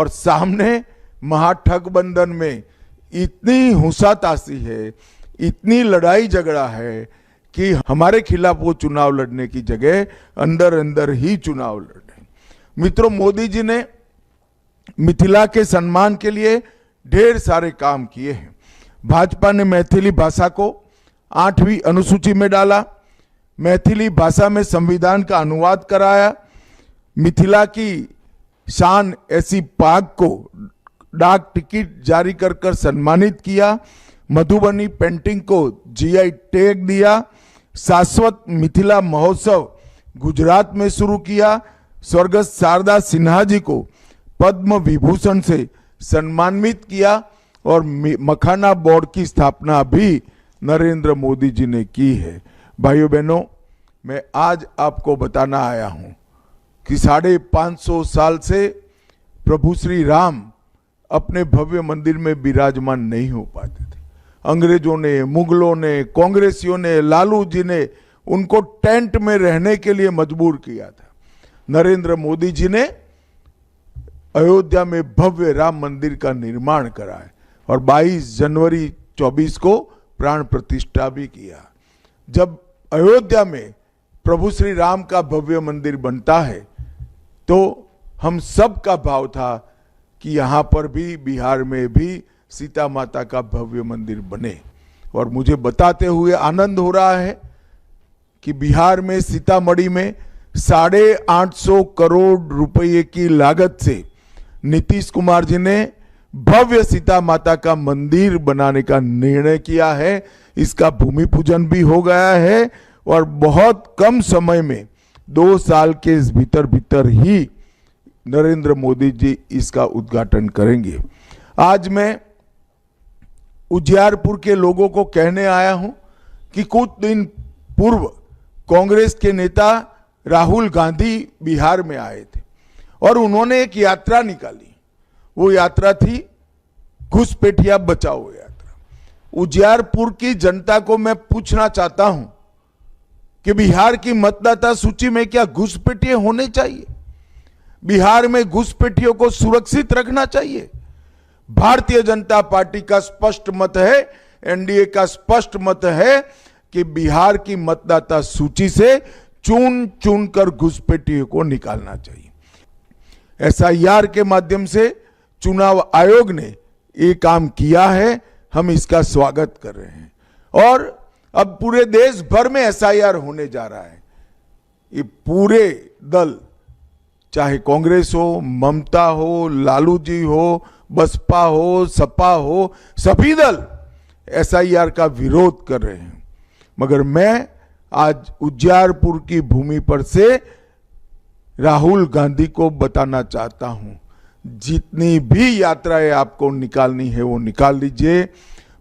और सामने महागठबंधन में इतनी हुंसाताशी है, इतनी लड़ाई झगड़ा है कि हमारे खिलाफ वो चुनाव लड़ने की जगह अंदर अंदर ही चुनाव लड़े। मित्रों, मोदी जी ने मिथिला के सम्मान के लिए ढेर सारे काम किए हैं। भाजपा ने मैथिली भाषा को 8वीं अनुसूची में डाला, मैथिली भाषा में संविधान का अनुवाद कराया, मिथिला की शान ऐसी पाक को डाक टिकट जारी कर सम्मानित किया, मधुबनी पेंटिंग को जीआई टैग दिया, शाश्वत मिथिला महोत्सव गुजरात में शुरू किया, स्वर्गस्थ शारदा सिन्हा जी को पद्म विभूषण से सम्मानित किया और मखाना बोर्ड की स्थापना भी नरेंद्र मोदी जी ने की है। भाइयों बहनों, मैं आज आपको बताना आया हूं कि 550 साल से प्रभु श्री राम अपने भव्य मंदिर में विराजमान नहीं हो पाते थे। अंग्रेजों ने, मुगलों ने, कांग्रेसियों ने, लालू जी ने उनको टेंट में रहने के लिए मजबूर किया था। नरेंद्र मोदी जी ने अयोध्या में भव्य राम मंदिर का निर्माण करा है और 22 जनवरी 24 को प्राण प्रतिष्ठा भी किया। जब अयोध्या में प्रभु श्री राम का भव्य मंदिर बनता है तो हम सब का भाव था कि यहाँ पर भी, बिहार में भी सीता माता का भव्य मंदिर बने। और मुझे बताते हुए आनंद हो रहा है कि बिहार में सीतामढ़ी में 850 करोड़ रुपए की लागत से नीतीश कुमार जी ने भव्य सीता माता का मंदिर बनाने का निर्णय किया है। इसका भूमि पूजन भी हो गया है और बहुत कम समय में 2 साल के भीतर ही नरेंद्र मोदी जी इसका उद्घाटन करेंगे। आज मैं उजियारपुर के लोगों को कहने आया हूं कि कुछ दिन पूर्व कांग्रेस के नेता राहुल गांधी बिहार में आए थे और उन्होंने एक यात्रा निकाली। वो यात्रा थी घुसपैठिया बचाओ यात्रा। उजियारपुर की जनता को मैं पूछना चाहता हूं कि बिहार की मतदाता सूची में क्या घुसपैठिए होने चाहिए? बिहार में घुसपैठियों को सुरक्षित रखना चाहिए। भारतीय जनता पार्टी का स्पष्ट मत है, एनडीए का स्पष्ट मत है कि बिहार की मतदाता सूची से चुन चुन कर घुसपैठियों को निकालना चाहिए। एसआईआर के माध्यम से चुनाव आयोग ने ये काम किया है, हम इसका स्वागत कर रहे हैं और अब पूरे देश भर में एसआईआर होने जा रहा है। ये पूरे दल, चाहे कांग्रेस हो, ममता हो, लालू जी हो, बसपा हो, सपा हो, सभी दल एसआईआर का विरोध कर रहे हैं। मगर मैं आज उजियारपुर की भूमि पर से राहुल गांधी को बताना चाहता हूं, जितनी भी यात्राएं आपको निकालनी है वो निकाल लीजिए।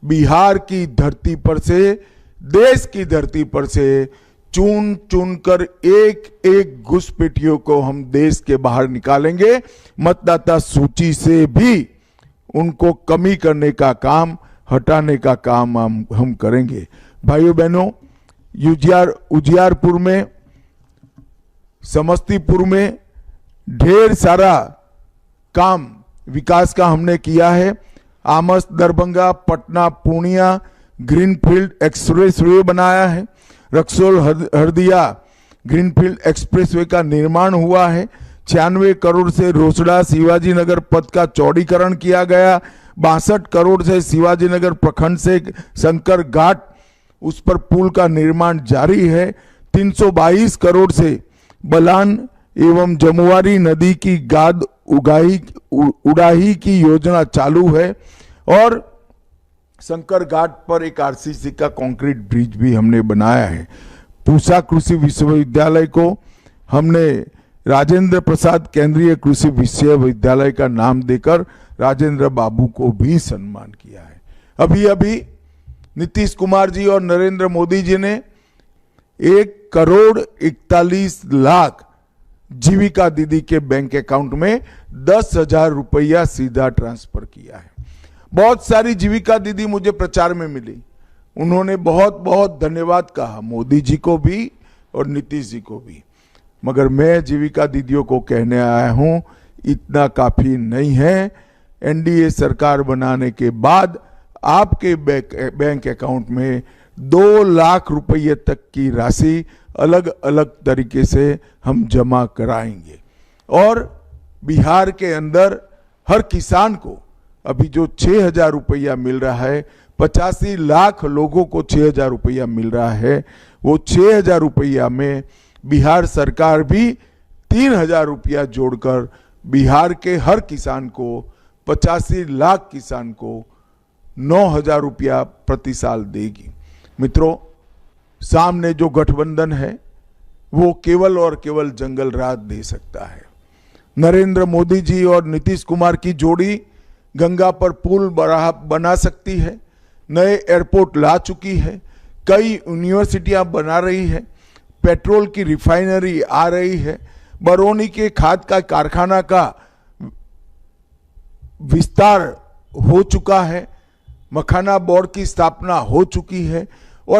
बिहार की धरती पर से, देश की धरती पर से चुन चुन कर एक एक घुसपैठियों को हम देश के बाहर निकालेंगे। मतदाता सूची से भी उनको कमी करने का काम, हटाने का काम हम करेंगे। भाइयों बहनों, उजियारपुर में, समस्तीपुर में ढेर सारा काम विकास का हमने किया है। आमस, दरभंगा, पटना, पूर्णिया ग्रीनफील्ड एक्सप्रेसवे बनाया है। रक्सौल हरदिया ग्रीनफील्ड एक्सप्रेसवे का निर्माण हुआ है। 96 करोड़ से रोसड़ा शिवाजी नगर पथ का चौड़ीकरण किया गया। 62 करोड़ से शिवाजी नगर प्रखंड से शंकर घाट, उस पर पुल का निर्माण जारी है। 322 करोड़ से बलान एवं जमुआरी नदी की गाद उड़ाही की योजना चालू है और शंकर घाट पर एक आरसीसी का कंक्रीट ब्रिज भी हमने बनाया है। पूसा कृषि विश्वविद्यालय को हमने राजेंद्र प्रसाद केंद्रीय कृषि विश्वविद्यालय का नाम देकर राजेंद्र बाबू को भी सम्मान किया है। अभी अभी नीतीश कुमार जी और नरेंद्र मोदी जी ने 1,41,00,000 जीविका दीदी के बैंक अकाउंट में 10,000 रुपया सीधा ट्रांसफर किया है। बहुत सारी जीविका दीदी मुझे प्रचार में मिली, उन्होंने बहुत बहुत धन्यवाद कहा, मोदी जी को भी और नीतीश जी को भी। मगर मैं जीविका दीदियों को कहने आया हूं, इतना काफी नहीं है। एनडीए सरकार बनाने के बाद आपके बैंक अकाउंट में 2 लाख रुपये तक की राशि अलग अलग तरीके से हम जमा कराएंगे। और बिहार के अंदर हर किसान को अभी जो 6,000 रुपया मिल रहा है, 85 लाख लोगों को 6,000 रुपया मिल रहा है, वो 6,000 रुपया में बिहार सरकार भी 3,000 रुपया जोड़कर बिहार के हर किसान को, 85 लाख किसान को 9,000 रुपया प्रति साल देगी। मित्रों, सामने जो गठबंधन है वो केवल और केवल जंगल राज दे सकता है। नरेंद्र मोदी जी और नीतीश कुमार की जोड़ी गंगा पर पुल बना सकती है, नए एयरपोर्ट ला चुकी है, कई यूनिवर्सिटियां बना रही है, पेट्रोल की रिफाइनरी आ रही है, बरौनी के खाद का कारखाना का विस्तार हो चुका है, मखाना बोर्ड की स्थापना हो चुकी है।